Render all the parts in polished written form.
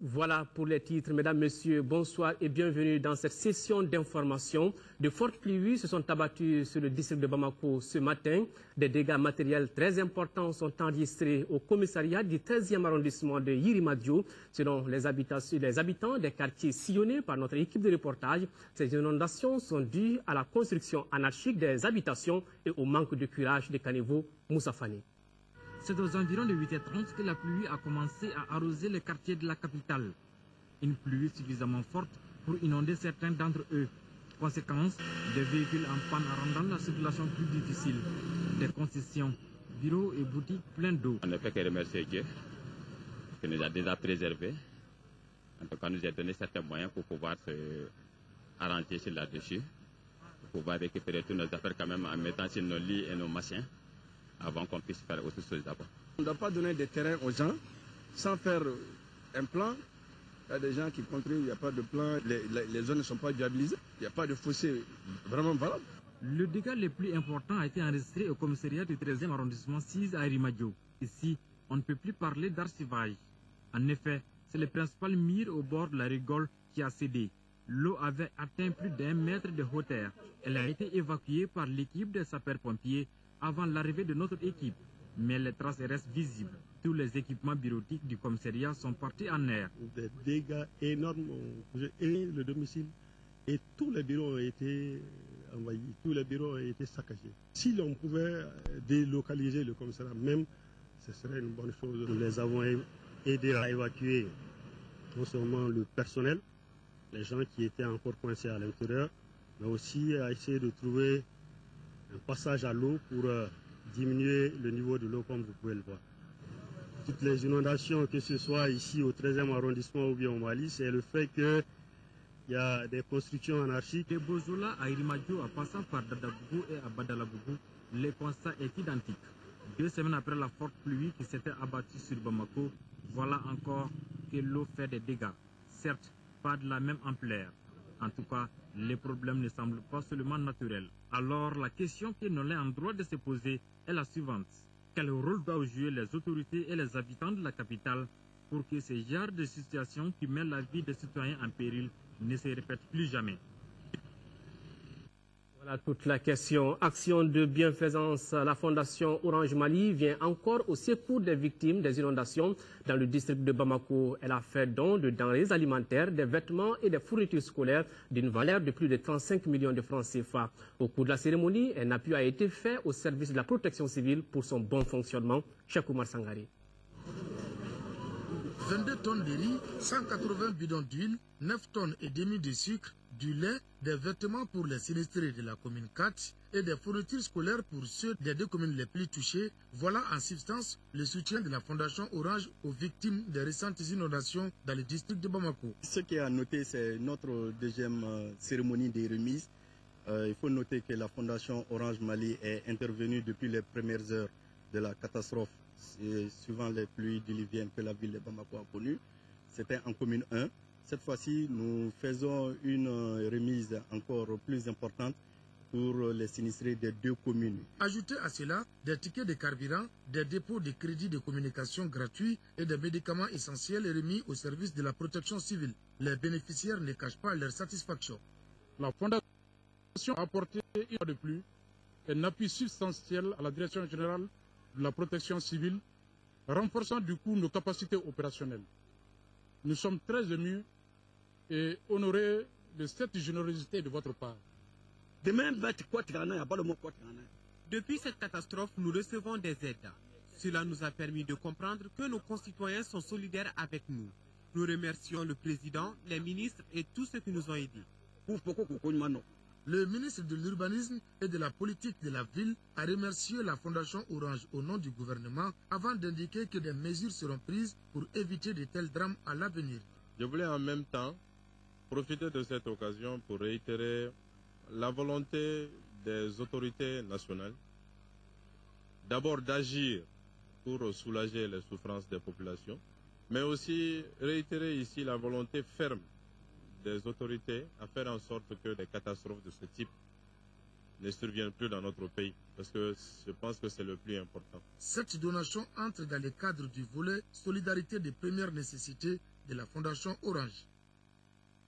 Voilà pour les titres. Mesdames, Messieurs, bonsoir et bienvenue dans cette session d'information. De fortes pluies se sont abattues sur le district de Bamako ce matin. Des dégâts matériels très importants sont enregistrés au commissariat du 13e arrondissement de Yirimadio. Selon les habitants des quartiers sillonnés par notre équipe de reportage, ces inondations sont dues à la construction anarchique des habitations et au manque de curage des caniveaux Moussafani. C'est aux environs de 8h30 que la pluie a commencé à arroser les quartiers de la capitale. Une pluie suffisamment forte pour inonder certains d'entre eux. Conséquence, des véhicules en panne rendant la circulation plus difficile. Des concessions, bureaux et boutiques pleins d'eau. On ne peut que remercier Dieu qui nous a déjà préservés. En tout cas, nous a donné certains moyens pour pouvoir se arranger sur là-dessus, pour pouvoir récupérer toutes nos affaires quand même en mettant sur nos lits et nos machins, avant qu'on puisse faire autre chose d'abord. On ne doit pas donner des terrains aux gens sans faire un plan. Il y a des gens qui contribuent, il n'y a pas de plan, les zones ne sont pas viabilisées, il n'y a pas de fossé vraiment valable. Le dégât le plus important a été enregistré au commissariat du 13e arrondissement 6 à Yirimadio. Ici, on ne peut plus parler d'archivage. En effet, c'est le principal mur au bord de la rigole qui a cédé. L'eau avait atteint plus d'1 mètre de hauteur. Elle a été évacuée par l'équipe des sapeurs-pompiers avant l'arrivée de notre équipe. Mais les traces restent visibles. Tous les équipements bureautiques du commissariat sont partis en air. Des dégâts énormes ont touché le domicile et tous les bureaux ont été envahis, tous les bureaux ont été saccagés. Si l'on pouvait délocaliser le commissariat même, ce serait une bonne chose. Nous les avons aidés à évacuer non seulement le personnel, les gens qui étaient encore coincés à l'intérieur, mais aussi à essayer de trouver un passage à l'eau pour diminuer le niveau de l'eau comme vous pouvez le voir. Toutes les inondations, que ce soit ici au 13e arrondissement ou bien au Mali, c'est le fait qu'il y a des constructions anarchiques. De Bozola à Yirimadio en passant par Dadabougou et à Badalabougou, le constat est identique. 2 semaines après la forte pluie qui s'était abattue sur Bamako, voilà encore que l'eau fait des dégâts. Certes, pas de la même ampleur. En tout cas, les problèmes ne semblent pas seulement naturels. Alors, la question que nous sommes en droit de se poser est la suivante. Quel rôle doivent jouer les autorités et les habitants de la capitale pour que ce genre de situation qui met la vie des citoyens en péril ne se répète plus jamais? Voilà toute la question. Action de bienfaisance. La Fondation Orange Mali vient encore au secours des victimes des inondations dans le district de Bamako. Elle a fait don de denrées alimentaires, des vêtements et des fournitures scolaires d'une valeur de plus de 35 millions de francs CFA. Au cours de la cérémonie, un appui a été fait au service de la protection civile pour son bon fonctionnement. Cheikh Oumar Sangari. 22 tonnes de riz, 180 bidons d'huile, 9 tonnes et demi de sucre, du lait, des vêtements pour les sinistrés de la commune 4 et des fournitures scolaires pour ceux des 2 communes les plus touchées. Voilà en substance le soutien de la Fondation Orange aux victimes des récentes inondations dans le district de Bamako. Ce qui est à noter, c'est notre deuxième cérémonie des remises. Il faut noter que la Fondation Orange Mali est intervenue depuis les premières heures de la catastrophe suivant les pluies diluviennes que la ville de Bamako a connues. C'était en commune 1. Cette fois-ci, nous faisons une remise encore plus importante pour les sinistrés des 2 communes. Ajoutez à cela des tickets de carburant, des dépôts de crédits de communication gratuits et des médicaments essentiels remis au service de la protection civile. Les bénéficiaires ne cachent pas leur satisfaction. La Fondation a apporté une fois de plus un appui substantiel à la Direction générale de la protection civile, renforçant du coup nos capacités opérationnelles. Nous sommes très émus et honorés de cette générosité de votre part. Depuis cette catastrophe, nous recevons des aides. Cela nous a permis de comprendre que nos concitoyens sont solidaires avec nous. Nous remercions le président, les ministres et tous ceux qui nous ont aidés. Le ministre de l'Urbanisme et de la Politique de la Ville a remercié la Fondation Orange au nom du gouvernement avant d'indiquer que des mesures seront prises pour éviter de tels drames à l'avenir. Je voulais en même temps profiter de cette occasion pour réitérer la volonté des autorités nationales d'abord d'agir pour soulager les souffrances des populations, mais aussi réitérer ici la volonté ferme des autorités à faire en sorte que des catastrophes de ce type ne surviennent plus dans notre pays, parce que je pense que c'est le plus important. Cette donation entre dans le cadre du volet solidarité de première nécessité de la Fondation Orange.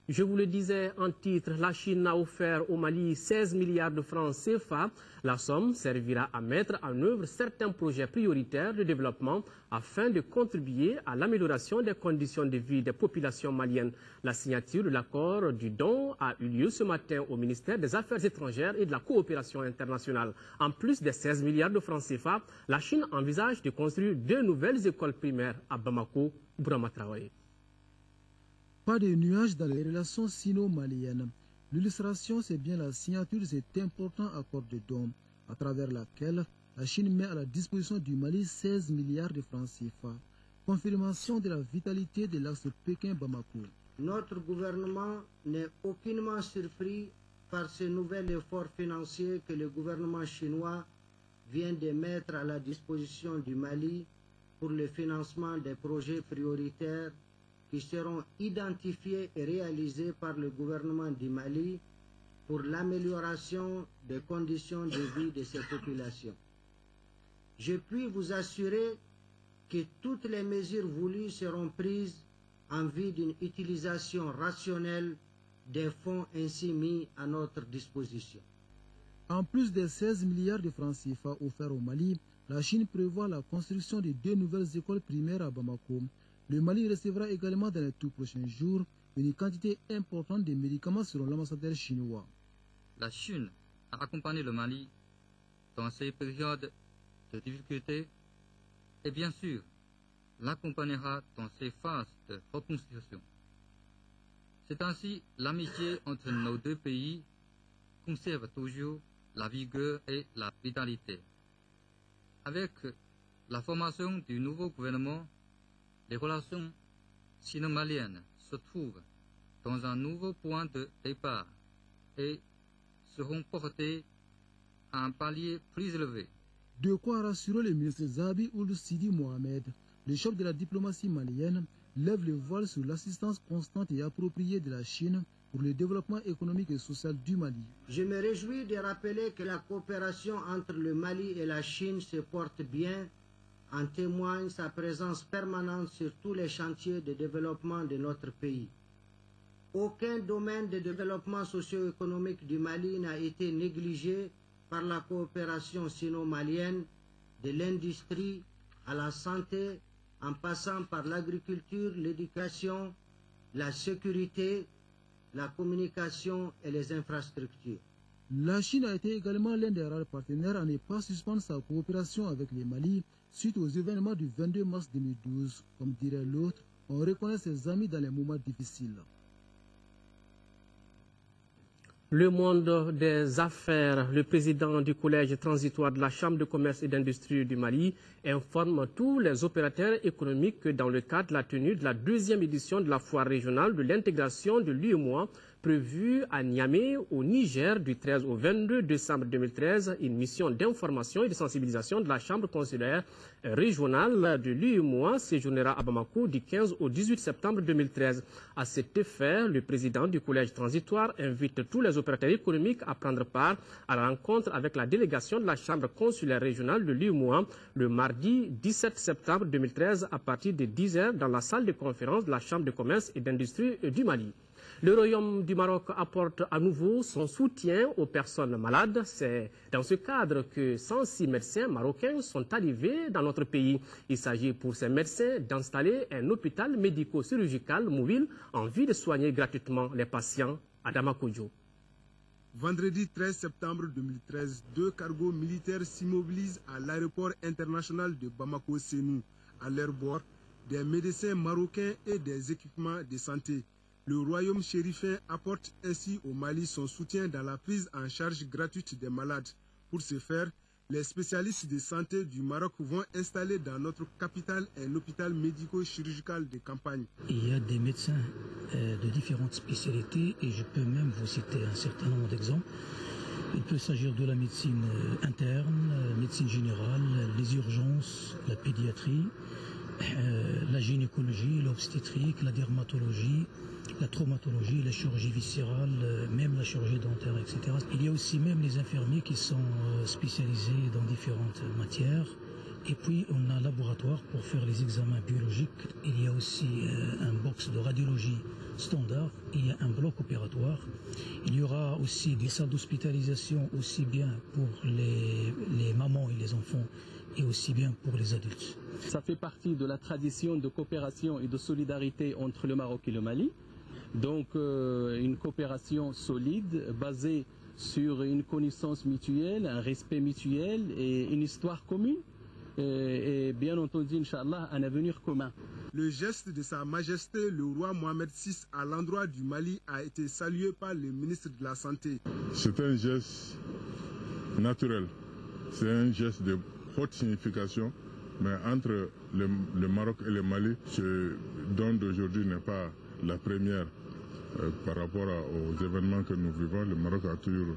Je vous le disais en titre, la Chine a offert au Mali 16 milliards de francs CFA. La somme servira à mettre en œuvre certains projets prioritaires de développement afin de contribuer à l'amélioration des conditions de vie des populations maliennes. La signature de l'accord du don a eu lieu ce matin au ministère des Affaires étrangères et de la coopération internationale. En plus des 16 milliards de francs CFA, la Chine envisage de construire 2 nouvelles écoles primaires à Bamako, Bourama Traoré. Pas de nuages dans les relations sino-maliennes. L'illustration, c'est bien la signature de cet important accord de don, à travers laquelle la Chine met à la disposition du Mali 16 milliards de francs CFA. Confirmation de la vitalité de l'axe Pékin-Bamako. Notre gouvernement n'est aucunement surpris par ce nouvel effort financier que le gouvernement chinois vient de mettre à la disposition du Mali pour le financement des projets prioritaires qui seront identifiés et réalisés par le gouvernement du Mali pour l'amélioration des conditions de vie de ces populations. Je puis vous assurer que toutes les mesures voulues seront prises en vue d'une utilisation rationnelle des fonds ainsi mis à notre disposition. En plus des 16 milliards de francs CFA offerts au Mali, la Chine prévoit la construction de 2 nouvelles écoles primaires à Bamako. Le Mali recevra également dans les tout prochains jours une quantité importante de médicaments selon l'ambassadeur chinois. La Chine a accompagné le Mali dans ces périodes de difficultés et bien sûr l'accompagnera dans ces phases de reconstruction. C'est ainsi l'amitié entre nos deux pays conserve toujours la vigueur et la vitalité. Avec la formation du nouveau gouvernement, les relations sino-maliennes se trouvent dans un nouveau point de départ et seront portées à un palier plus élevé. De quoi rassurer le ministre Zabi Ould Sidi Mohamed, le chef de la diplomatie malienne, lève le voile sur l'assistance constante et appropriée de la Chine pour le développement économique et social du Mali. Je me réjouis de rappeler que la coopération entre le Mali et la Chine se porte bien. En témoigne sa présence permanente sur tous les chantiers de développement de notre pays. Aucun domaine de développement socio-économique du Mali n'a été négligé par la coopération sino-malienne, de l'industrie à la santé, en passant par l'agriculture, l'éducation, la sécurité, la communication et les infrastructures. La Chine a été également l'un des rares partenaires à ne pas suspendre sa coopération avec le Mali suite aux événements du 22 mars 2012. Comme dirait l'autre, on reconnaît ses amis dans les moments difficiles. Le monde des affaires, le président du collège transitoire de la Chambre de commerce et d'industrie du Mali informe tous les opérateurs économiques que dans le cadre de la tenue de la 2e édition de la foire régionale de l'intégration de l'UEMOA, prévue à Niamey, au Niger, du 13 au 22 décembre 2013, une mission d'information et de sensibilisation de la Chambre consulaire régionale de l'UEMOA séjournera à Bamako du 15 au 18 septembre 2013. À cet effet, le président du collège transitoire invite tous les opérateurs économiques à prendre part à la rencontre avec la délégation de la Chambre consulaire régionale de l'UEMOA le mardi 17 septembre 2013 à partir de 10 h dans la salle de conférence de la Chambre de commerce et d'industrie du Mali. Le Royaume du Maroc apporte à nouveau son soutien aux personnes malades. C'est dans ce cadre que 106 médecins marocains sont arrivés dans notre pays. Il s'agit pour ces médecins d'installer un hôpital médico-chirurgical mobile en vue de soigner gratuitement les patients à Damakodjo. Vendredi 13 septembre 2013, 2 cargos militaires s'immobilisent à l'aéroport international de Bamako-Sénou. À leur bord, des médecins marocains et des équipements de santé. Le royaume chérifin apporte ainsi au Mali son soutien dans la prise en charge gratuite des malades. Pour ce faire, les spécialistes de santé du Maroc vont installer dans notre capitale un hôpital médico-chirurgical de campagne. Il y a des médecins de différentes spécialités et je peux même vous citer un certain nombre d'exemples. Il peut s'agir de la médecine interne, médecine générale, les urgences, la pédiatrie, la gynécologie, l'obstétrique, la dermatologie, la traumatologie, la chirurgie viscérale, même la chirurgie dentaire, etc. Il y a aussi même les infirmiers qui sont spécialisés dans différentes matières, Et puis on a un laboratoire pour faire les examens biologiques. Il y a aussi un box de radiologie standard. Il y a un bloc opératoire. Il y aura aussi des salles d'hospitalisation aussi bien pour les mamans et les enfants et aussi bien pour les adultes. Ça fait partie de la tradition de coopération et de solidarité entre le Maroc et le Mali. Donc une coopération solide basée sur une connaissance mutuelle, un respect mutuel et une histoire commune. Et bien entendu, Inch'Allah, un avenir commun. Le geste de Sa Majesté le roi Mohamed VI à l'endroit du Mali a été salué par le ministre de la Santé. C'est un geste naturel, c'est un geste de haute signification, mais entre le Maroc et le Mali, ce don d'aujourd'hui n'est pas la première par rapport aux événements que nous vivons. Le Maroc a toujours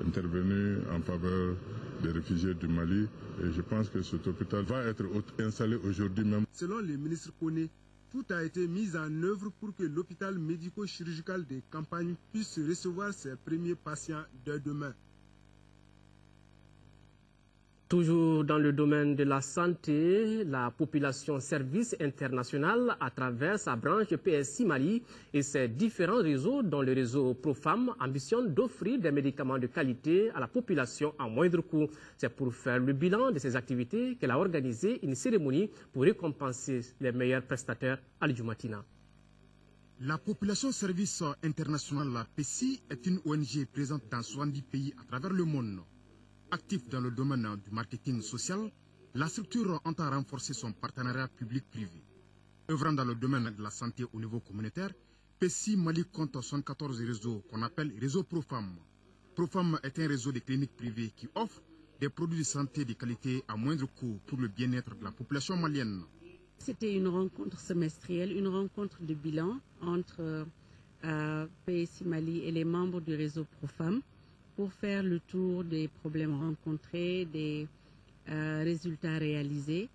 intervenu en faveur des réfugiés du Mali et je pense que cet hôpital va être installé aujourd'hui même. Selon le ministre Koné, tout a été mis en œuvre pour que l'hôpital médico-chirurgical des campagnes puisse recevoir ses premiers patients dès demain. Toujours dans le domaine de la santé, la population Service International, à travers sa branche PSI Mali et ses différents réseaux, dont le réseau Profam, ambitionne d'offrir des médicaments de qualité à la population à moindre coût. C'est pour faire le bilan de ces activités qu'elle a organisé une cérémonie pour récompenser les meilleurs prestataires à l'Idjumatina. La population Service International, la PSI, est une ONG présente dans 70 pays à travers le monde. Actif dans le domaine du marketing social, la structure entend renforcer son partenariat public-privé. Œuvrant dans le domaine de la santé au niveau communautaire, PSI Mali compte 74 réseaux qu'on appelle réseau Profam. Profam est un réseau de cliniques privées qui offre des produits de santé de qualité à moindre coût pour le bien-être de la population malienne. C'était une rencontre semestrielle, une rencontre de bilan entre PSI Mali et les membres du réseau Profam, pour faire le tour des problèmes rencontrés, des résultats réalisés.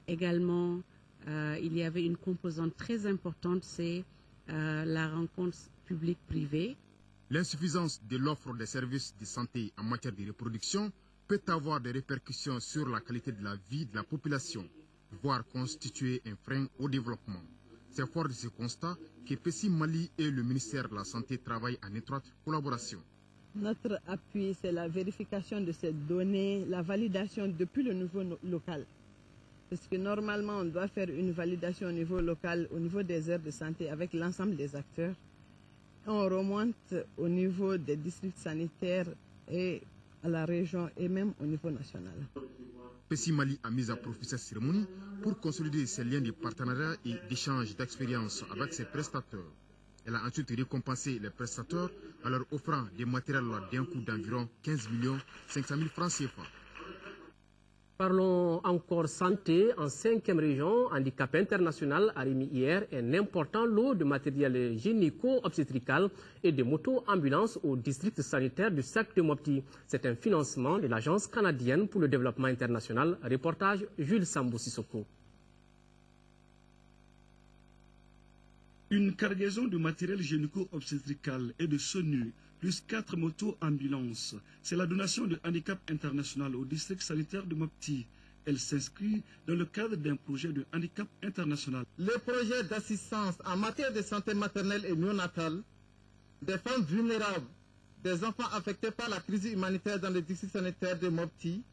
Également, il y avait une composante très importante, c'est la rencontre publique-privée. L'insuffisance de l'offre des services de santé en matière de reproduction peut avoir des répercussions sur la qualité de la vie de la population, voire constituer un frein au développement. C'est fort de ce constat que PSI Mali et le ministère de la Santé travaillent en étroite collaboration. Notre appui, c'est la vérification de ces données, la validation depuis le niveau local. Parce que normalement, on doit faire une validation au niveau local, au niveau des aires de santé avec l'ensemble des acteurs. On remonte au niveau des districts sanitaires et à la région et même au niveau national. PSI Mali a mis à profit cette cérémonie pour consolider ses liens de partenariat et d'échange d'expériences avec ses prestataires. Elle a ensuite récompensé les prestataires en leur offrant des matériels d'un coût d'environ 15 500 000 francs CFA. Parlons encore santé. En 5e région, Handicap International a remis hier un important lot de matériel gynéco-obstétrical et de moto-ambulances au district sanitaire du Sac de Mopti. C'est un financement de l'Agence canadienne pour le développement international. Reportage Jules Sambou Sissoko. Une cargaison de matériel gynéco-obstétrical et de SONU, plus 4 motos-ambulances. C'est la donation de Handicap International au district sanitaire de Mopti. Elle s'inscrit dans le cadre d'un projet de Handicap International. Le projet d'assistance en matière de santé maternelle et néonatale des femmes vulnérables, des enfants affectés par la crise humanitaire dans le district sanitaire de Mopti,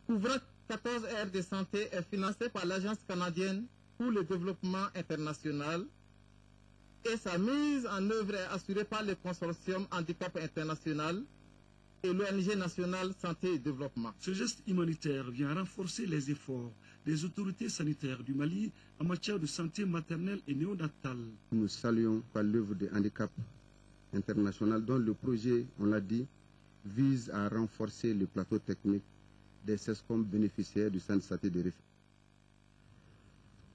couvrant 14 aires de santé, est financé par l'Agence canadienne pour le développement international et sa mise en œuvre est assurée par le consortium Handicap International et l'ONG nationale Santé et Développement. Ce geste humanitaire vient renforcer les efforts des autorités sanitaires du Mali en matière de santé maternelle et néonatale. Nous saluons l'œuvre de Handicap International dont le projet, on l'a dit, vise à renforcer le plateau technique des SESCOM bénéficiaires du centre de santé de référence.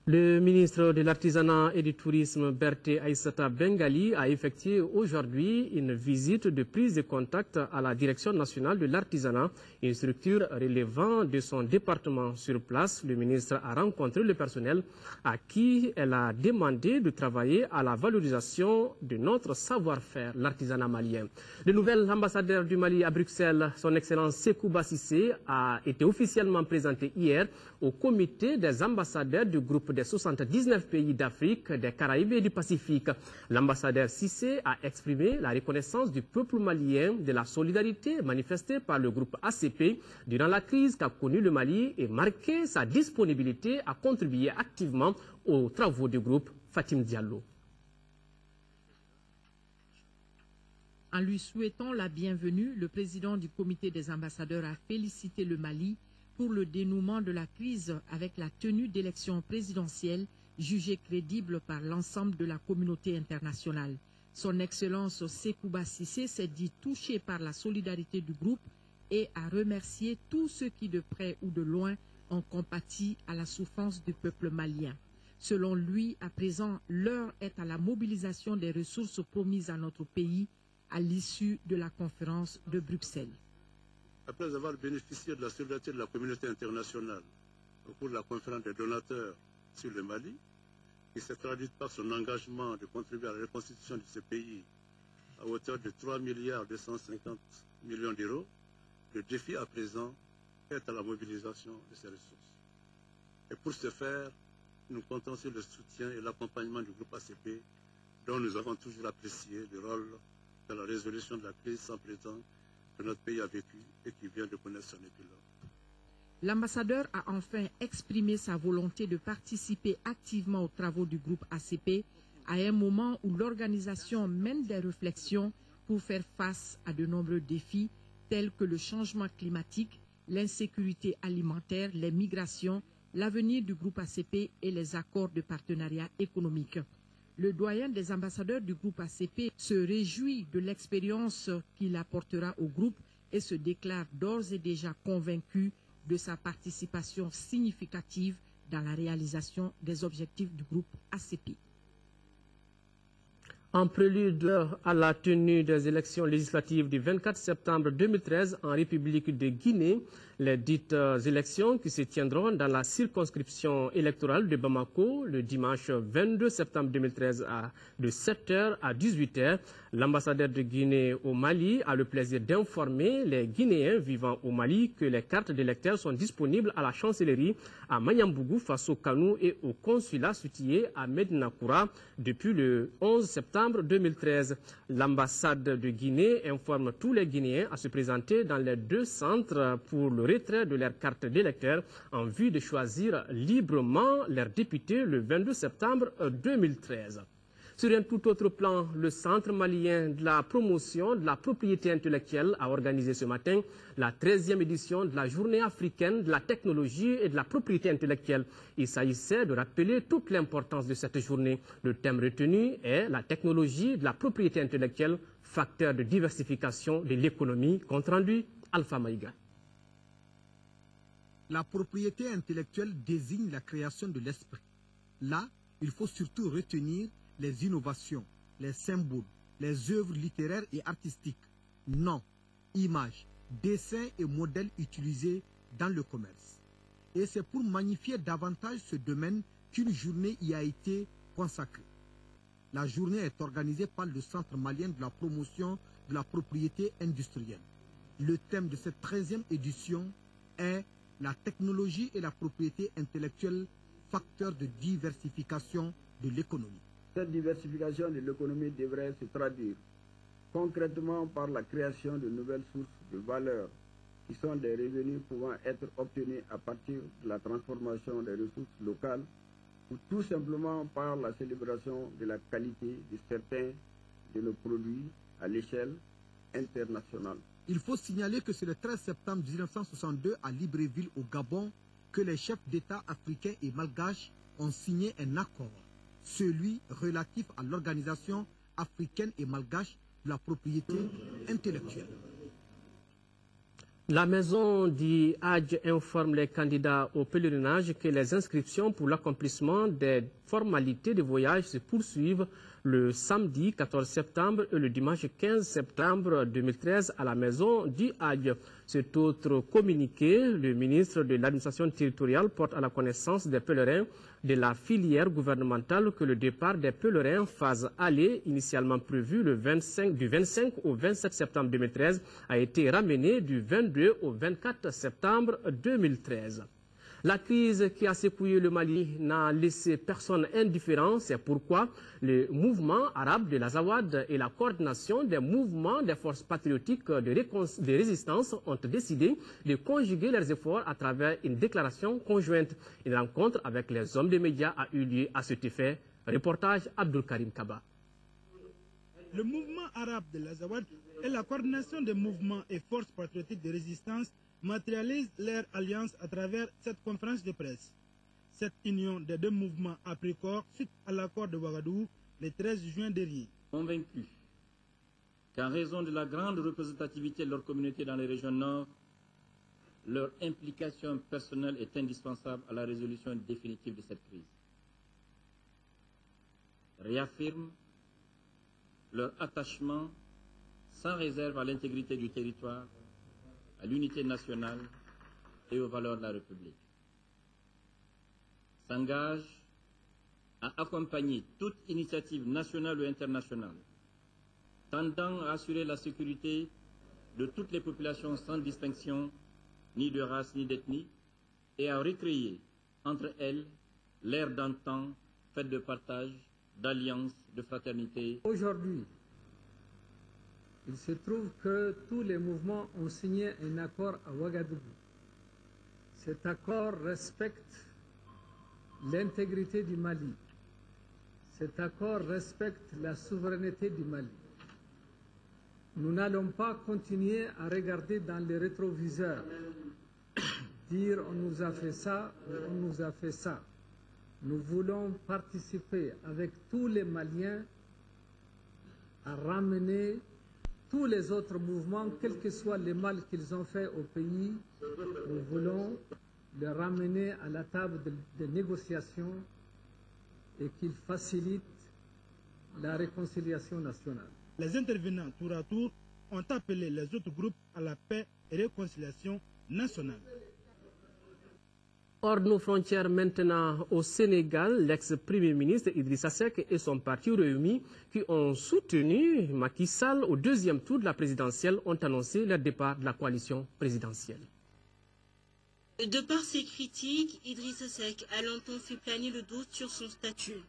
Le ministre de l'Artisanat et du Tourisme, Berté Aïssata Bengali, a effectué aujourd'hui une visite de prise de contact à la Direction nationale de l'artisanat, une structure relevant de son département. Sur place, le ministre a rencontré le personnel à qui elle a demandé de travailler à la valorisation de notre savoir-faire, l'artisanat malien. Le nouvel ambassadeur du Mali à Bruxelles, son Excellence Sékou Bassissé, a été officiellement présenté hier au comité des ambassadeurs du groupe des 79 pays d'Afrique, des Caraïbes et du Pacifique. L'ambassadeur Cissé a exprimé la reconnaissance du peuple malien de la solidarité manifestée par le groupe ACP durant la crise qu'a connue le Mali et marqué sa disponibilité à contribuer activement aux travaux du groupe. Fatim Diallo. En lui souhaitant la bienvenue, le président du comité des ambassadeurs a félicité le Mali pour le dénouement de la crise avec la tenue d'élections présidentielles jugées crédibles par l'ensemble de la communauté internationale. Son Excellence Sékou Bassissé s'est dit touché par la solidarité du groupe et a remercié tous ceux qui, de près ou de loin, ont compati à la souffrance du peuple malien. Selon lui, à présent, l'heure est à la mobilisation des ressources promises à notre pays à l'issue de la conférence de Bruxelles. Après avoir bénéficié de la solidarité de la communauté internationale au cours de la conférence des donateurs sur le Mali, qui s'est traduite par son engagement de contribuer à la reconstitution de ce pays à hauteur de 3,250 milliards d'euros, le défi à présent est à la mobilisation de ces ressources. Et pour ce faire, nous comptons sur le soutien et l'accompagnement du groupe ACP, dont nous avons toujours apprécié le rôle dans la résolution de la crise sans précédent que notre pays a vécu et qui vient de connaître son épilogue. L'ambassadeur a enfin exprimé sa volonté de participer activement aux travaux du groupe ACP à un moment où l'organisation mène des réflexions pour faire face à de nombreux défis tels que le changement climatique, l'insécurité alimentaire, les migrations, l'avenir du groupe ACP et les accords de partenariat économique. Le doyen des ambassadeurs du groupe ACP se réjouit de l'expérience qu'il apportera au groupe et se déclare d'ores et déjà convaincu de sa participation significative dans la réalisation des objectifs du groupe ACP. En prélude à la tenue des élections législatives du 24 septembre 2013 en République de Guinée, les dites élections qui se tiendront dans la circonscription électorale de Bamako le dimanche 22 septembre 2013 de 7h à 18h. L'ambassadeur de Guinée au Mali a le plaisir d'informer les Guinéens vivant au Mali que les cartes d'électeurs sont disponibles à la chancellerie à Mayambougou, Fasso Kanou et au consulat situé à Medina Koura depuis le 11 septembre 2013. L'ambassade de Guinée informe tous les Guinéens à se présenter dans les deux centres pour le retrait de leurs cartes d'électeurs en vue de choisir librement leurs députés le 22 septembre 2013. Sur un tout autre plan, le Centre malien de la promotion de la propriété intellectuelle a organisé ce matin la 13e édition de la Journée africaine de la technologie et de la propriété intellectuelle. Il s'agissait de rappeler toute l'importance de cette journée. Le thème retenu est la technologie de la propriété intellectuelle, facteur de diversification de l'économie. Compte rendu, Alpha Maïga. La propriété intellectuelle désigne la création de l'esprit. Là, il faut surtout retenir les innovations, les symboles, les œuvres littéraires et artistiques, noms, images, dessins et modèles utilisés dans le commerce. Et c'est pour magnifier davantage ce domaine qu'une journée y a été consacrée. La journée est organisée par le Centre malien de la promotion de la propriété industrielle. Le thème de cette 13e édition est la technologie et la propriété intellectuelle, facteur de diversification de l'économie. Cette diversification de l'économie devrait se traduire concrètement par la création de nouvelles sources de valeur qui sont des revenus pouvant être obtenus à partir de la transformation des ressources locales ou tout simplement par la célébration de la qualité de certains de nos produits à l'échelle internationale. Il faut signaler que c'est le 13 septembre 1962 à Libreville au Gabon que les chefs d'État africains et malgaches ont signé un accord, celui relatif à l'organisation africaine et malgache de la propriété intellectuelle. La maison du Hadj informe les candidats au pèlerinage que les inscriptions pour l'accomplissement des formalités de voyage se poursuivent le samedi 14 septembre et le dimanche 15 septembre 2013 à la maison du Hadj. Cet autre communiqué, le ministre de l'administration territoriale porte à la connaissance des pèlerins de la filière gouvernementale que le départ des pèlerins phase aller, initialement prévu du 25 au 27 septembre 2013, a été ramené du 22 au 24 septembre 2013. La crise qui a secoué le Mali n'a laissé personne indifférent. C'est pourquoi le mouvement arabe de l'Azawad et la coordination des mouvements des forces patriotiques de résistance ont décidé de conjuguer leurs efforts à travers une déclaration conjointe. Une rencontre avec les hommes des médias a eu lieu à cet effet. Reportage Abdul Karim Kaba. Le mouvement arabe de l'Azawad et la coordination des mouvements et forces patriotiques de résistance matérialisent leur alliance à travers cette conférence de presse. Cette union des deux mouvements a pris corps suite à l'accord de Ouagadougou le 13 juin dernier. Convaincus qu'en raison de la grande représentativité de leur communauté dans les régions nord, leur implication personnelle est indispensable à la résolution définitive de cette crise. Réaffirment leur attachement sans réserve à l'intégrité du territoire, à l'unité nationale et aux valeurs de la République. S'engage à accompagner toute initiative nationale ou internationale tendant à assurer la sécurité de toutes les populations sans distinction, ni de race ni d'ethnie, et à recréer entre elles l'ère d'antan faite de partage, d'alliance, de fraternité. Aujourd'hui, il se trouve que tous les mouvements ont signé un accord à Ouagadougou. Cet accord respecte l'intégrité du Mali. Cet accord respecte la souveraineté du Mali. Nous n'allons pas continuer à regarder dans les rétroviseurs, dire on nous a fait ça ou on nous a fait ça. Nous voulons participer avec tous les Maliens à ramener tous les autres mouvements, quel que soit le mal qu'ils ont fait au pays. Nous voulons les ramener à la table de négociation et qu'ils facilitent la réconciliation nationale. Les intervenants tour à tour ont appelé les autres groupes à la paix et réconciliation nationale. Hors de nos frontières maintenant au Sénégal, l'ex-premier ministre Idrissa Seck et son parti Réumi qui ont soutenu Macky Sall au deuxième tour de la présidentielle ont annoncé leur départ de la coalition présidentielle. De par ses critiques, Idrissa Seck a longtemps fait planer le doute sur son statut.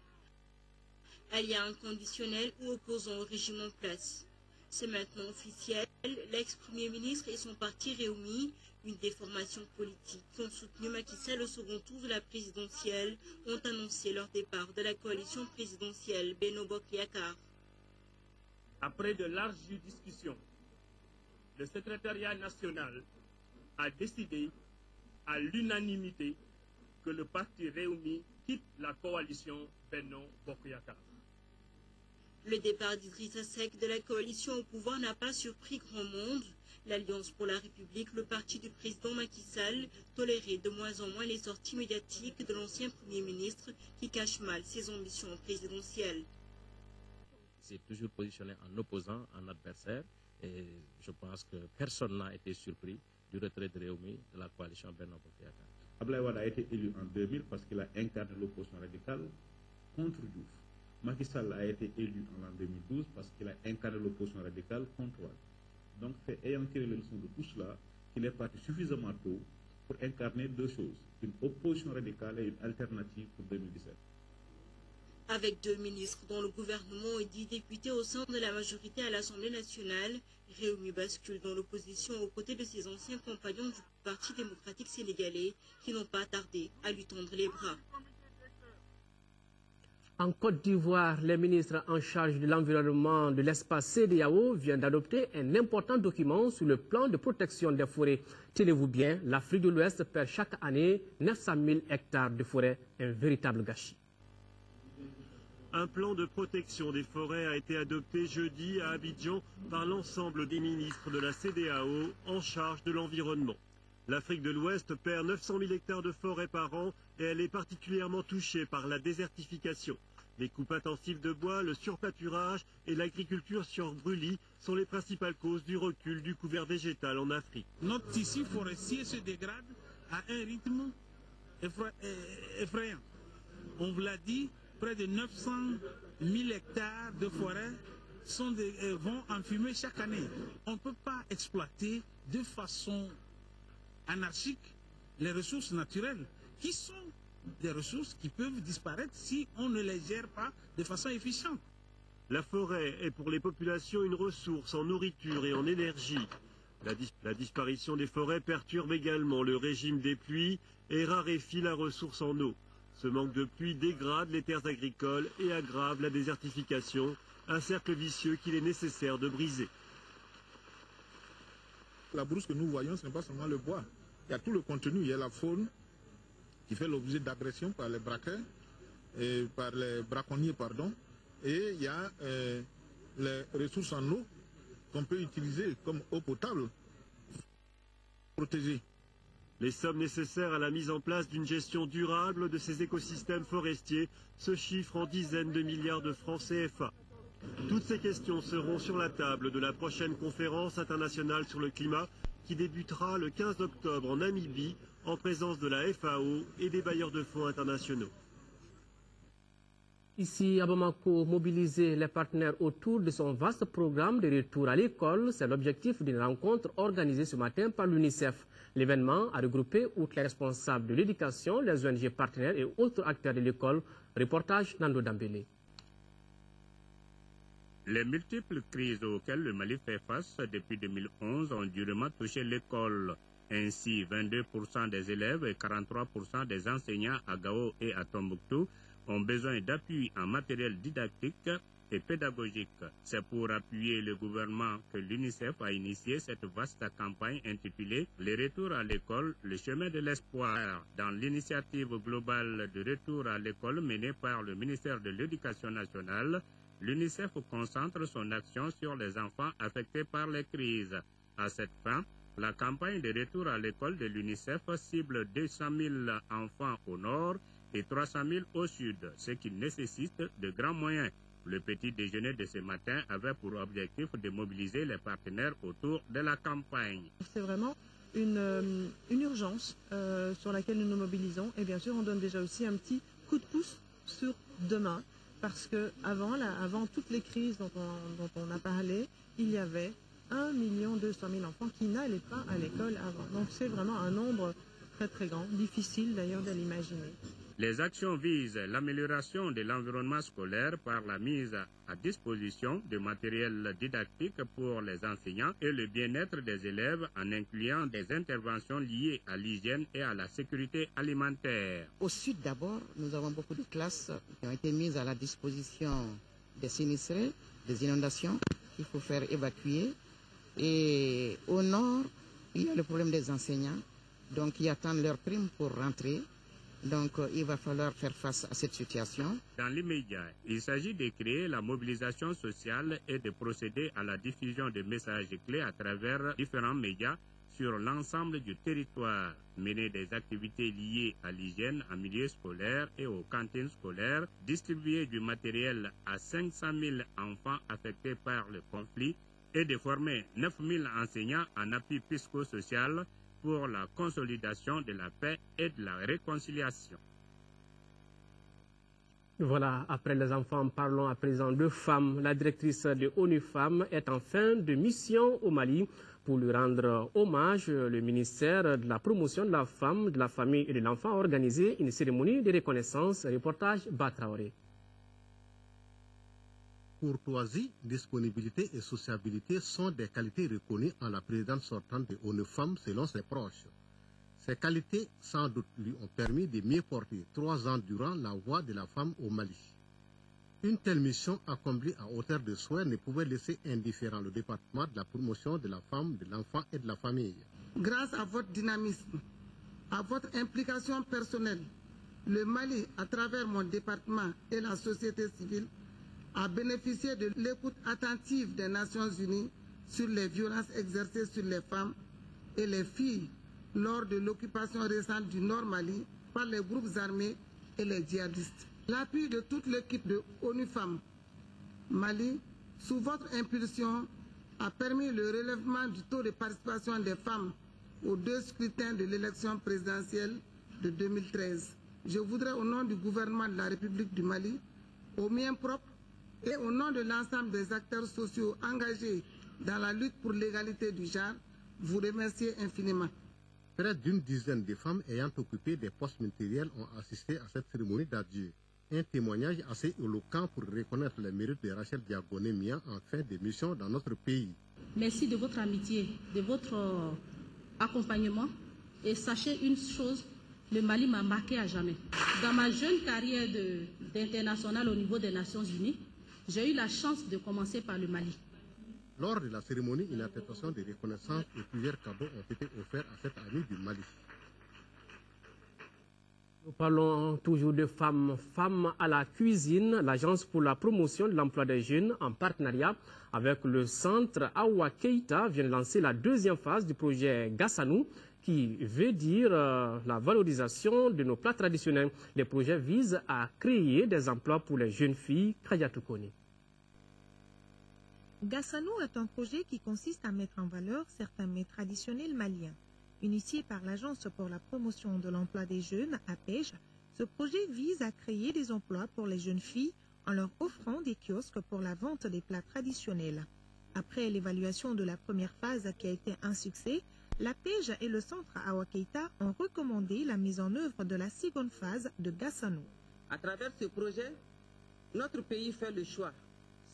Allié inconditionnel ou opposant au régime en place. C'est maintenant officiel, l'ex-premier ministre et son parti Réumi, une des formations politiques qui ont soutenu Macky Sall au second tour de la présidentielle, ont annoncé leur départ de la coalition présidentielle Benno Bokk Yakaar. Après de larges discussions, le secrétariat national a décidé à l'unanimité que le parti Réumi quitte la coalition Benno Bokk Yakaar. Le départ d'Idrissa Seck de la coalition au pouvoir n'a pas surpris grand monde. L'Alliance pour la République, le parti du président Macky Sall, tolérait de moins en moins les sorties médiatiques de l'ancien Premier ministre qui cache mal ses ambitions présidentielles. C'est toujours positionné en opposant, en adversaire, et je pense que personne n'a été surpris du retrait de Réumi de la coalition Benno Bokk Yakaar. Abdoulaye Wade a été élu en 2000 parce qu'il a incarné l'opposition radicale contre Diouf. Macky Sall a été élu en l'an 2012 parce qu'il a incarné l'opposition radicale contre Wade. Donc c'est ayant tiré les leçons de tout cela qu'il est parti suffisamment tôt pour incarner deux choses, une opposition radicale et une alternative pour 2017. Avec deux ministres dont le gouvernement est 10 députés au sein de la majorité à l'Assemblée nationale, Réumi bascule dans l'opposition aux côtés de ses anciens compagnons du Parti démocratique sénégalais qui n'ont pas tardé à lui tendre les bras. En Côte d'Ivoire, les ministres en charge de l'environnement de l'espace CEDEAO viennent d'adopter un important document sur le plan de protection des forêts. Tenez-vous bien, l'Afrique de l'Ouest perd chaque année 900 000 hectares de forêt, un véritable gâchis. Un plan de protection des forêts a été adopté jeudi à Abidjan par l'ensemble des ministres de la CEDEAO en charge de l'environnement. L'Afrique de l'Ouest perd 900 000 hectares de forêt par an et elle est particulièrement touchée par la désertification. Les coupes intensives de bois, le surpâturage et l'agriculture sur brûlis sont les principales causes du recul du couvert végétal en Afrique. Notre tissu forestier se dégrade à un rythme effrayant. On vous l'a dit, près de 900 000 hectares de forêt vont en fumée chaque année. On ne peut pas exploiter de façon anarchique les ressources naturelles qui sont des ressources qui peuvent disparaître si on ne les gère pas de façon efficiente. La forêt est pour les populations une ressource en nourriture et en énergie. La disparition des forêts perturbe également le régime des pluies et raréfie la ressource en eau. Ce manque de pluie dégrade les terres agricoles et aggrave la désertification, un cercle vicieux qu'il est nécessaire de briser. La brousse que nous voyons, ce n'est pas seulement le bois. Il y a tout le contenu, il y a la faune qui fait l'objet d'agressions par les braqueurs, et par les braconniers, pardon, et il y a les ressources en eau qu'on peut utiliser comme eau potable, protégée. Les sommes nécessaires à la mise en place d'une gestion durable de ces écosystèmes forestiers se chiffrent en dizaines de milliards de francs CFA. Toutes ces questions seront sur la table de la prochaine conférence internationale sur le climat qui débutera le 15 octobre en Namibie en présence de la FAO et des bailleurs de fonds internationaux. Ici à Bamako, mobiliser les partenaires autour de son vaste programme de retour à l'école, c'est l'objectif d'une rencontre organisée ce matin par l'UNICEF. L'événement a regroupé, outre les responsables de l'éducation, les ONG partenaires et autres acteurs de l'école. Reportage Nando Dambélé. Les multiples crises auxquelles le Mali fait face depuis 2011 ont durement touché l'école. Ainsi, 22% des élèves et 43% des enseignants à Gao et à Tombouctou ont besoin d'appui en matériel didactique et pédagogique. C'est pour appuyer le gouvernement que l'UNICEF a initié cette vaste campagne intitulée « Le retour à l'école, le chemin de l'espoir ». Dans l'initiative globale de retour à l'école menée par le ministère de l'Éducation nationale, l'UNICEF concentre son action sur les enfants affectés par les crises. À cette fin, la campagne de retour à l'école de l'UNICEF cible 200 000 enfants au nord et 300 000 au sud, ce qui nécessite de grands moyens. Le petit déjeuner de ce matin avait pour objectif de mobiliser les partenaires autour de la campagne. C'est vraiment une urgence sur laquelle nous nous mobilisons et bien sûr on donne déjà aussi un petit coup de pouce sur demain parce que avant toutes les crises dont on a parlé, il y avait 1 200 000 enfants qui n'allaient pas à l'école avant. Donc c'est vraiment un nombre très très grand, difficile d'ailleurs de l'imaginer. Les actions visent l'amélioration de l'environnement scolaire par la mise à disposition de matériel didactique pour les enseignants et le bien-être des élèves en incluant des interventions liées à l'hygiène et à la sécurité alimentaire. Au sud d'abord, nous avons beaucoup de classes qui ont été mises à la disposition des sinistrés, des inondations qu'il faut faire évacuer. Et au nord, il y a le problème des enseignants, donc ils attendent leur prime pour rentrer. Donc, il va falloir faire face à cette situation. Dans l'immédiat, il s'agit de créer la mobilisation sociale et de procéder à la diffusion de messages clés à travers différents médias sur l'ensemble du territoire, mener des activités liées à l'hygiène en milieu scolaire et aux cantines scolaires, distribuer du matériel à 500 000 enfants affectés par le conflit et de former 9 000 enseignants en appui psychosocial pour la consolidation de la paix et de la réconciliation. Voilà, après les enfants, parlons à présent de femmes. La directrice de ONU Femmes est en fin de mission au Mali. Pour lui rendre hommage, le ministère de la Promotion de la Femme, de la Famille et de l'Enfant a organisé une cérémonie de reconnaissance. Reportage Batraoré. Courtoisie, disponibilité et sociabilité sont des qualités reconnues en la présidente sortante de ONU Femmes selon ses proches. Ces qualités, sans doute, lui ont permis de mieux porter 3 ans durant la voix de la femme au Mali. Une telle mission accomplie à hauteur de souhait ne pouvait laisser indifférent le département de la promotion de la femme, de l'enfant et de la famille. Grâce à votre dynamisme, à votre implication personnelle, Le Mali, à travers mon département et la société civile, a bénéficié de l'écoute attentive des Nations Unies sur les violences exercées sur les femmes et les filles lors de l'occupation récente du Nord Mali par les groupes armés et les djihadistes. L'appui de toute l'équipe de ONU Femmes Mali, sous votre impulsion, a permis le relèvement du taux de participation des femmes aux 2 scrutins de l'élection présidentielle de 2013. Je voudrais, au nom du gouvernement de la République du Mali, au mien propre et au nom de l'ensemble des acteurs sociaux engagés dans la lutte pour l'égalité du genre, vous remercier infiniment. Près d'une dizaine de femmes ayant occupé des postes ministériels ont assisté à cette cérémonie d'adieu. Un témoignage assez éloquent pour reconnaître les mérites de Rachel Diagoné-Mia en fin de mission dans notre pays. Merci de votre amitié, de votre accompagnement. Et sachez une chose, le Mali m'a marqué à jamais. Dans ma jeune carrière d'international au niveau des Nations Unies, j'ai eu la chance de commencer par le Mali. Lors de la cérémonie, une attestation de reconnaissance et plusieurs cadeaux ont été offerts à cette amie du Mali. Nous parlons toujours de femmes à la cuisine. L'Agence pour la promotion de l'emploi des jeunes, en partenariat avec le centre Awa Keita, vient de lancer la 2e phase du projet Gassanou, qui veut dire la valorisation de nos plats traditionnels. Les projets visent à créer des emplois pour les jeunes filles. Kayatou Kone. Gassanou est un projet qui consiste à mettre en valeur certains mets traditionnels maliens. Initié par l'Agence pour la promotion de l'emploi des jeunes, APEJ, ce projet vise à créer des emplois pour les jeunes filles en leur offrant des kiosques pour la vente des plats traditionnels. Après l'évaluation de la première phase qui a été un succès, l'APEJ et le centre Awa Keita ont recommandé la mise en œuvre de la 2e phase de Gassanou. À travers ce projet, notre pays fait le choix,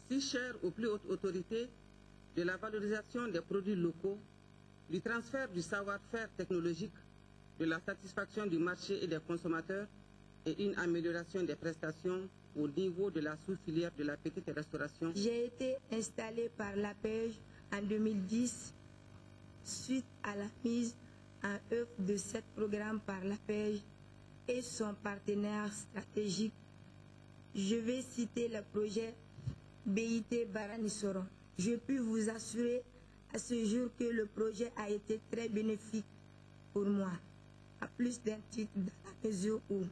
si cher aux plus hautes autorités, de la valorisation des produits locaux, du transfert du savoir-faire technologique, de la satisfaction du marché et des consommateurs et une amélioration des prestations au niveau de la sous-filière de la petite restauration. J'ai été installée par l'APEJ en 2010 suite à la mise en œuvre de ce programme par l'APEJ et son partenaire stratégique. Je vais citer le projet BIT Baranissoron. Je puis vous assurer à ce jour que le projet a été très bénéfique pour moi, à plus d'un titre dans la mesure où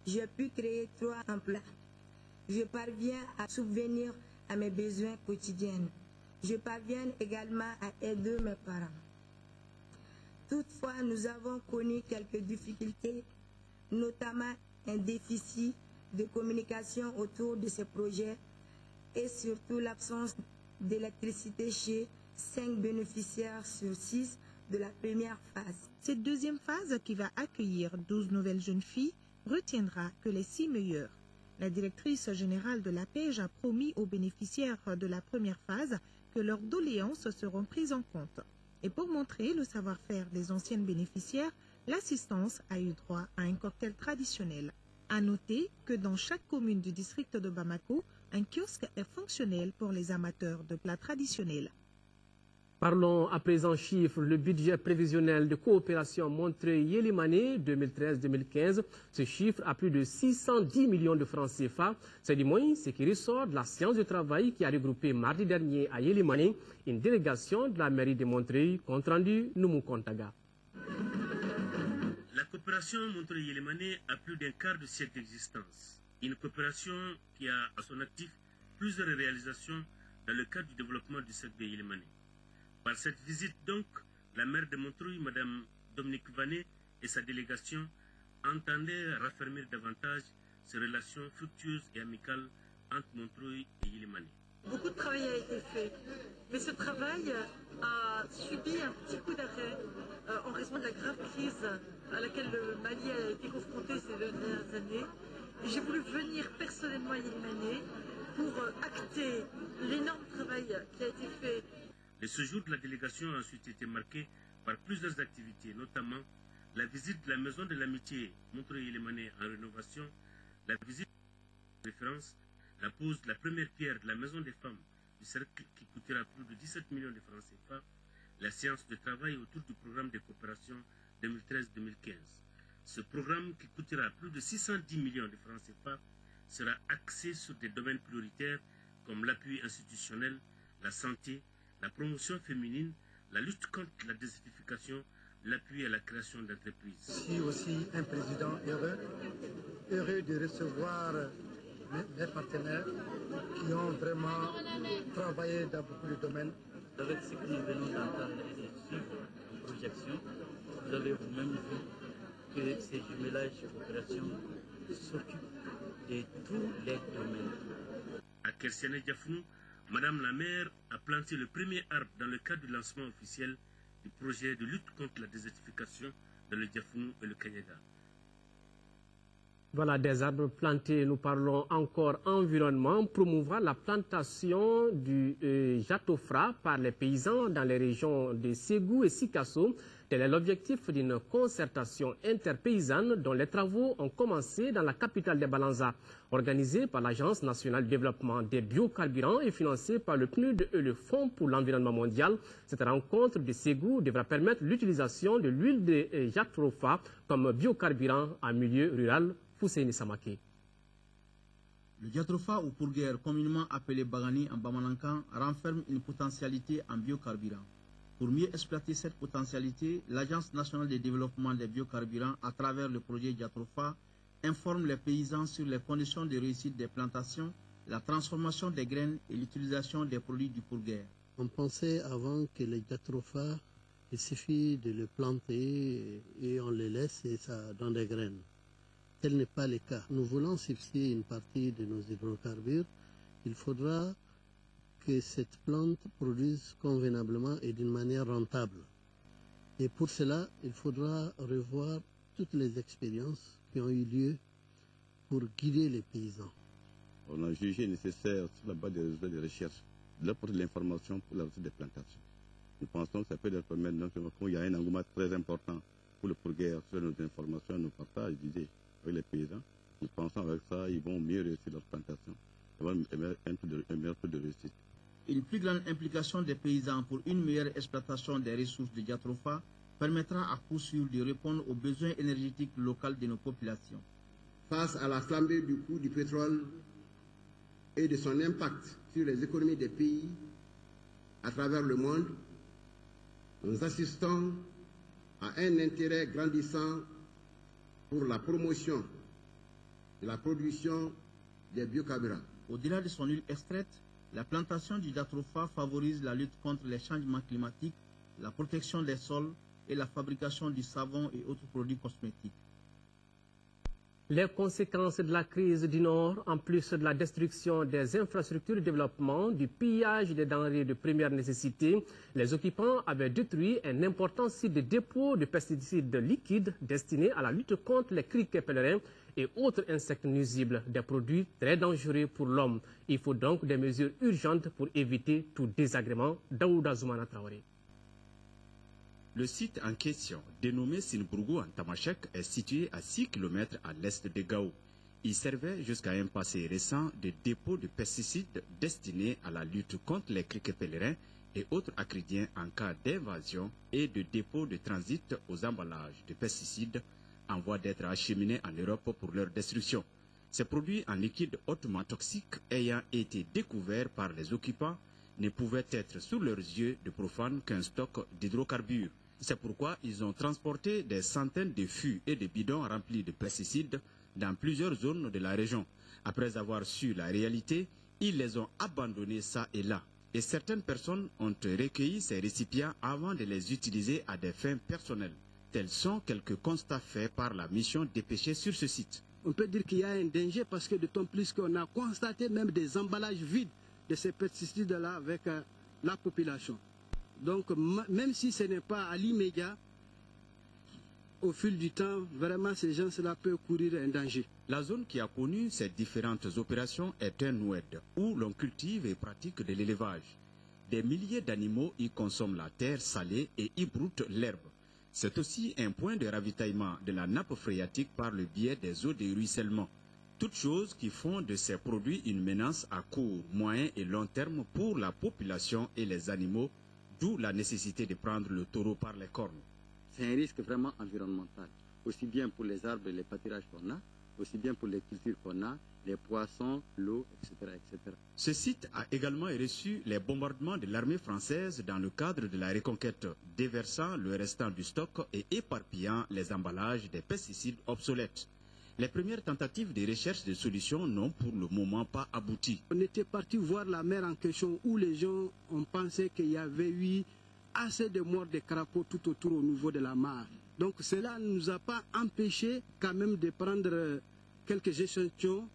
j'ai pu créer 3 emplois. Je parviens à subvenir à mes besoins quotidiens. Je parviens également à aider mes parents. Toutefois, nous avons connu quelques difficultés, notamment un déficit de communication autour de ce projet et surtout l'absence d'électricité chez 5 bénéficiaires sur 6 de la première phase. Cette 2e phase, qui va accueillir 12 nouvelles jeunes filles, retiendra que les 6 meilleures. La directrice générale de l'APEJ a promis aux bénéficiaires de la première phase que leurs doléances seront prises en compte. Et pour montrer le savoir-faire des anciennes bénéficiaires, l'assistance a eu droit à un cocktail traditionnel. À noter que dans chaque commune du district de Bamako, un kiosque est fonctionnel pour les amateurs de plats traditionnels. Parlons à présent chiffres. Le budget prévisionnel de coopération Montreuil-Yélimane 2013-2015 se chiffre à plus de 610 millions de francs CFA. C'est du moins ce qui ressort de la séance de travail qui a regroupé mardi dernier à Yélimane une délégation de la mairie de Montreuil, compte rendu Noumou Kontaga. La coopération Montreuil-Yélimane a plus d'un quart de siècle d'existence. Une coopération qui a à son actif plusieurs réalisations dans le cadre du développement du secteur de Yélimane. Par cette visite donc, la maire de Montreuil, Mme Dominique Vanet, et sa délégation entendaient raffermir davantage ces relations fructueuses et amicales entre Montreuil et Yélimane. Beaucoup de travail a été fait, mais ce travail a subi un petit coup d'arrêt en raison de la grave crise à laquelle le Mali a été confronté ces dernières années. J'ai voulu venir personnellement à Yélimane pour acter l'énorme travail qui a été fait. Le séjour de la délégation a ensuite été marqué par plusieurs activités, notamment la visite de la Maison de l'Amitié Montreuil-Yélimane en rénovation, la visite de référence, la pose de la première pierre de la Maison des femmes du cercle qui coûtera plus de 17 millions de francs CFA, la séance de travail autour du programme de coopération 2013-2015. Ce programme, qui coûtera plus de 610 millions de francs CFA, sera axé sur des domaines prioritaires comme l'appui institutionnel, la santé, la promotion féminine, la lutte contre la désertification, l'appui à la création d'entreprises. Je suis aussi un président heureux de recevoir mes partenaires qui ont vraiment travaillé dans beaucoup de domaines. Avec ce que nous venons d'entendre et de suivre en projection, vous avez vous-même vu que ces jumelages opérations s'occupent de tous les domaines. À Kersiane Diafounou, Madame la maire a planté le premier arbre dans le cadre du lancement officiel du projet de lutte contre la désertification dans le Diafounou et le Kanyada. Voilà des arbres plantés. Nous parlons encore environnement, promouvoir la plantation du jatofra par les paysans dans les régions de Ségou et Sikasso. Tel est l'objectif d'une concertation interpaysanne dont les travaux ont commencé dans la capitale des Balanza. Organisée par l'Agence nationale de développement des biocarburants et financée par le PNUD et le Fonds pour l'environnement mondial, cette rencontre de Ségou devra permettre l'utilisation de l'huile de jatofra comme biocarburant en milieu rural. Fousseini Samake. Le jatropha ou pourguère, communément appelé bagani en Bamanankan, renferme une potentialité en biocarburant. Pour mieux exploiter cette potentialité, l'Agence nationale de développement des biocarburants, à travers le projet jatropha, informe les paysans sur les conditions de réussite des plantations, la transformation des graines et l'utilisation des produits du pourguère. On pensait avant que le jatropha, il suffit de le planter et on le laisse et ça donne des graines. Tel n'est pas le cas. Nous voulons substituer une partie de nos hydrocarbures. Il faudra que cette plante produise convenablement et d'une manière rentable. Et pour cela, il faudra revoir toutes les expériences qui ont eu lieu pour guider les paysans. On a jugé nécessaire, sur la base des résultats de recherche, de leur porter l'information pour la réussite des plantations. Nous pensons que ça peut leur permettre, non seulement qu'il y a un engouement très important pour le pourguère sur nos informations, nos partages d'idées avec les paysans. Nous pensons avec ça, ils vont mieux réussir leur plantation, avoir un meilleur taux de réussite. Une plus grande implication des paysans pour une meilleure exploitation des ressources de jatropha permettra à coup sûr de répondre aux besoins énergétiques locaux de nos populations. Face à la flambée du coût du pétrole et de son impact sur les économies des pays à travers le monde, nous assistons à un intérêt grandissant pour la promotion de la production des biocarburants. Au-delà de son huile extraite, la plantation du jatropha favorise la lutte contre les changements climatiques, la protection des sols et la fabrication du savon et autres produits cosmétiques. Les conséquences de la crise du Nord, en plus de la destruction des infrastructures de développement, du pillage des denrées de première nécessité, les occupants avaient détruit un important site de dépôt de pesticides liquides destinés à la lutte contre les criquets pèlerins et autres insectes nuisibles, des produits très dangereux pour l'homme. Il faut donc des mesures urgentes pour éviter tout désagrément. Daouda Zoumana Traoré. Le site en question, dénommé Sinbourgou en Tamashek, est situé à 6 km à l'est de Gao. Il servait jusqu'à un passé récent de dépôt de pesticides destinés à la lutte contre les criquets pèlerins et autres acridiens en cas d'invasion et de dépôt de transit aux emballages de pesticides en voie d'être acheminés en Europe pour leur destruction. Ces produits en liquide hautement toxiques ayant été découverts par les occupants ne pouvaient être sous leurs yeux de profanes qu'un stock d'hydrocarbures. C'est pourquoi ils ont transporté des centaines de fûts et de bidons remplis de pesticides dans plusieurs zones de la région. Après avoir su la réalité, ils les ont abandonnés ça et là. Et certaines personnes ont recueilli ces récipients avant de les utiliser à des fins personnelles. Tels sont quelques constats faits par la mission dépêchée sur ce site. On peut dire qu'il y a un danger parce que d'autant plus qu'on a constaté même des emballages vides de ces pesticides-là avec la population. Donc, même si ce n'est pas à l'immédiat, au fil du temps, vraiment, ces gens-là peuvent courir un danger. La zone qui a connu ces différentes opérations est un oued, où l'on cultive et pratique de l'élevage. Des milliers d'animaux y consomment la terre salée et y broutent l'herbe. C'est aussi un point de ravitaillement de la nappe phréatique par le biais des eaux de ruissellement. Toutes choses qui font de ces produits une menace à court, moyen et long terme pour la population et les animaux, d'où la nécessité de prendre le taureau par les cornes. C'est un risque vraiment environnemental. aussi bien pour les arbres et les pâturages qu'on a, aussi bien pour les cultures qu'on a, les poissons, l'eau, etc., etc. Ce site a également reçu les bombardements de l'armée française dans le cadre de la reconquête, déversant le restant du stock et éparpillant les emballages des pesticides obsolètes. Les premières tentatives de recherche de solutions n'ont pour le moment pas abouti. On était parti voir la mer en question où les gens ont pensé qu'il y avait eu assez de morts de crapauds tout autour au niveau de la mare. Donc cela ne nous a pas empêché quand même de prendre quelques échantillons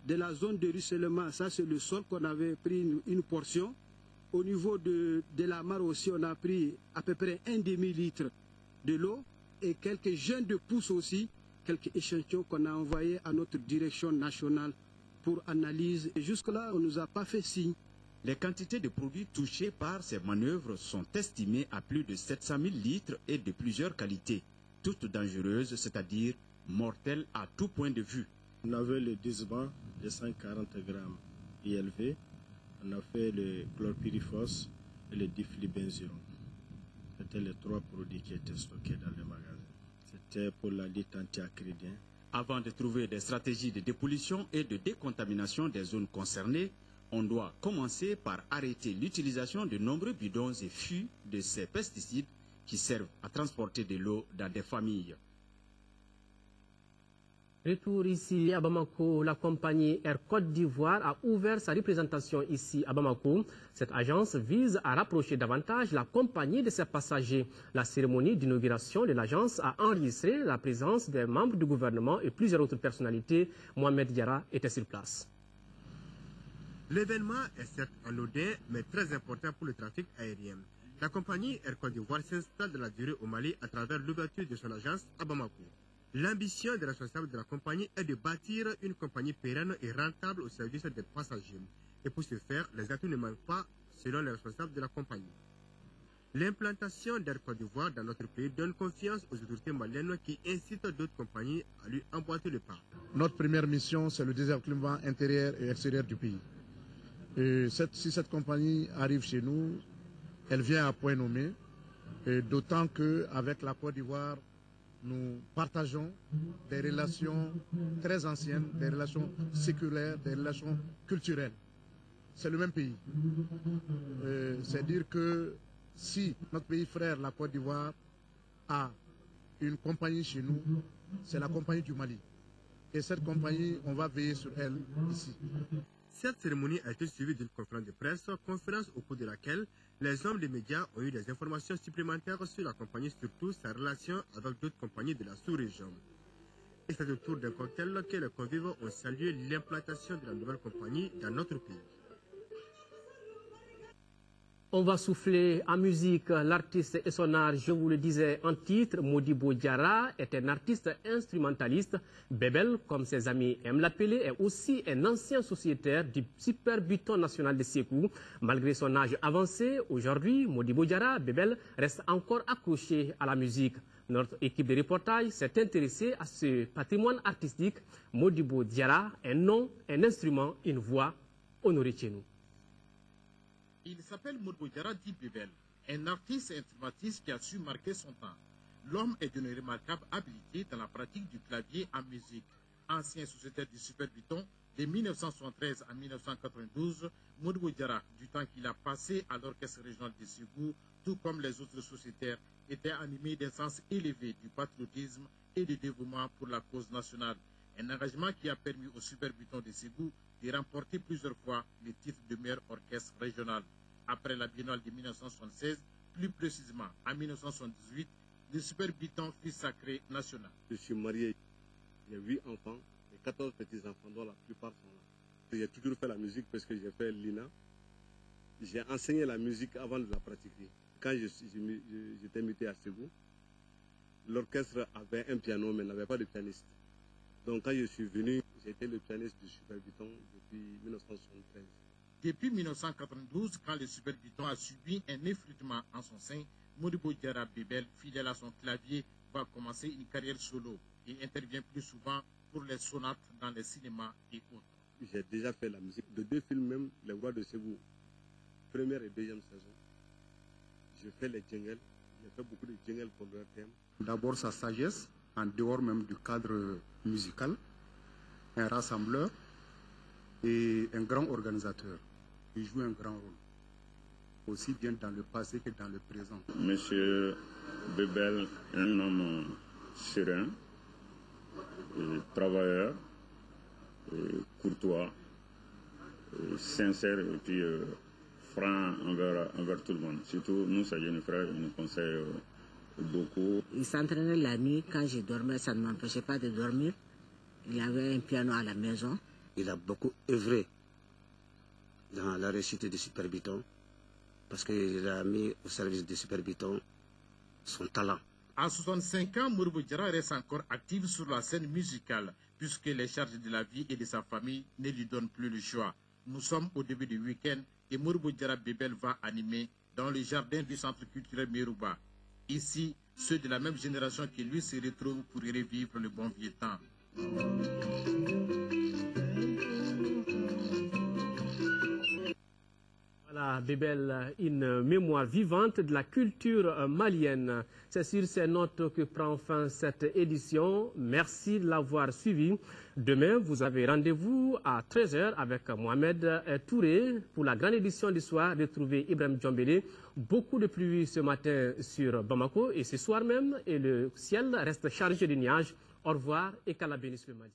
de la zone de ruissellement. Ça c'est le sol qu'on avait pris une portion. Au niveau de la mare aussi, on a pris à peu près 1 demi-litre de l'eau et quelques jeunes de pousses aussi, quelques échantillons qu'on a envoyés à notre direction nationale pour analyse. Et jusque-là, on ne nous a pas fait signe. Les quantités de produits touchés par ces manœuvres sont estimées à plus de 700 000 litres et de plusieurs qualités, toutes dangereuses, c'est-à-dire mortelles à tout point de vue. On avait le disban de 140 grammes ILV, on a fait le chlorpyrifos et le diflubenzuron. C'était les 3 produits qui étaient stockés dans le magasin. C'était pour la lutte anti-acridien. Avant de trouver des stratégies de dépollution et de décontamination des zones concernées, on doit commencer par arrêter l'utilisation de nombreux bidons et fûts de ces pesticides qui servent à transporter de l'eau dans des familles. Retour ici à Bamako, la compagnie Air Côte d'Ivoire a ouvert sa représentation ici à Bamako. Cette agence vise à rapprocher davantage la compagnie de ses passagers. La cérémonie d'inauguration de l'agence a enregistré la présence des membres du gouvernement et plusieurs autres personnalités. Mohamed Diarra était sur place. L'événement est certes anodin, mais très important pour le trafic aérien. La compagnie Air Côte d'Ivoire s'installe dans la durée au Mali à travers l'ouverture de son agence à Bamako. L'ambition des responsables de la compagnie est de bâtir une compagnie pérenne et rentable au service des passagers. Et pour ce faire, les atouts ne manquent pas, selon les responsables de la compagnie. L'implantation d'Air Côte d'Ivoire dans notre pays donne confiance aux autorités maliennes qui incitent d'autres compagnies à lui emboîter le pas. Notre première mission, c'est le désenclavement intérieur et extérieur du pays. Et si cette compagnie arrive chez nous, elle vient à point nommé, d'autant qu'avec la Côte d'Ivoire, nous partageons des relations très anciennes, des relations séculaires, des relations culturelles. C'est le même pays. C'est dire que si notre pays frère, la Côte d'Ivoire, a une compagnie chez nous, c'est la compagnie du Mali. Et cette compagnie, on va veiller sur elle ici. Cette cérémonie a été suivie d'une conférence de presse, conférence au cours de laquelle les hommes des médias ont eu des informations supplémentaires sur la compagnie, surtout sa relation avec d'autres compagnies de la sous-région. Et c'est autour d'un cocktail que les convives ont salué l'implantation de la nouvelle compagnie dans notre pays. On va souffler en musique. L'artiste et son art, je vous le disais en titre, Modibo Diarra est un artiste instrumentaliste. Bébel, comme ses amis aiment l'appeler, est aussi un ancien sociétaire du Super Buton national de Sékou. Malgré son âge avancé, aujourd'hui, Modibo Diarra, Bébel, reste encore accroché à la musique. Notre équipe de reportage s'est intéressée à ce patrimoine artistique. Modibo Diarra, un nom, un instrument, une voix honorée chez nous. Il s'appelle Modibo Diarra dit Bébel, un artiste instrumentiste qui a su marquer son temps. L'homme est d'une remarquable habileté dans la pratique du clavier en musique. Ancien sociétaire du Super Buton, de 1973 à 1992, Modibo Diarra, du temps qu'il a passé à l'orchestre régional de Ségou, tout comme les autres sociétaires, était animé d'un sens élevé du patriotisme et du dévouement pour la cause nationale. Un engagement qui a permis au Super Buton de Ségou de remporter plusieurs fois le titre de meilleur orchestre régional. Après la biennale de 1976, plus précisément en 1978, le Super Buton fut sacré national. Je suis marié, j'ai 8 enfants et 14 petits-enfants, dont la plupart sont là. J'ai toujours fait la musique parce que j'ai fait l'INA. J'ai enseigné la musique avant de la pratiquer. Quand j'étais muté à Ségou, l'orchestre avait un piano mais n'avait pas de pianiste. Donc quand je suis venu, j'étais le pianiste du Super Buton depuis 1973. Depuis 1992, quand le Super Buton a subi un effritement en son sein, Modibo Diarra Bébel, fidèle à son clavier, va commencer une carrière solo. Il intervient plus souvent pour les sonates dans les cinémas et autres. J'ai déjà fait la musique de 2 films même, Les Rois de Ségou, première et deuxième saison. J'ai fait les jingles, j'ai fait beaucoup de jingles pour leur thème. D'abord sa sagesse, en dehors même du cadre musical, un rassembleur et un grand organisateur. Il joue un grand rôle, aussi bien dans le passé que dans le présent. Monsieur Bébel est un homme serein, travailleur, courtois, sincère et puis franc envers tout le monde. Surtout nous, ses jeunes frères, ils nous conseillent beaucoup. Il s'entraînait la nuit. Quand je dormais, ça ne m'empêchait pas de dormir. Il avait un piano à la maison. Il a beaucoup œuvré dans la réussite de Super Biton parce qu'il a mis au service de Super Biton son talent. À 65 ans, Modibo Diarra reste encore actif sur la scène musicale puisque les charges de la vie et de sa famille ne lui donnent plus le choix. Nous sommes au début du week-end et Modibo Diarra Bébel va animer dans le jardin du centre culturel Merouba. Ici, ceux de la même génération que lui se retrouvent pour y revivre le bon vieux temps. Voilà, Bébel, une mémoire vivante de la culture malienne. C'est sur ces notes que prend fin cette édition. Merci de l'avoir suivi. Demain, vous avez rendez-vous à 13h avec Mohamed Touré pour la grande édition du soir. Retrouvez Ibrahim Djombélé. Beaucoup de pluie ce matin sur Bamako et ce soir même. Et le ciel reste chargé de nuages. Au revoir et qu'Allah bénisse le Mali.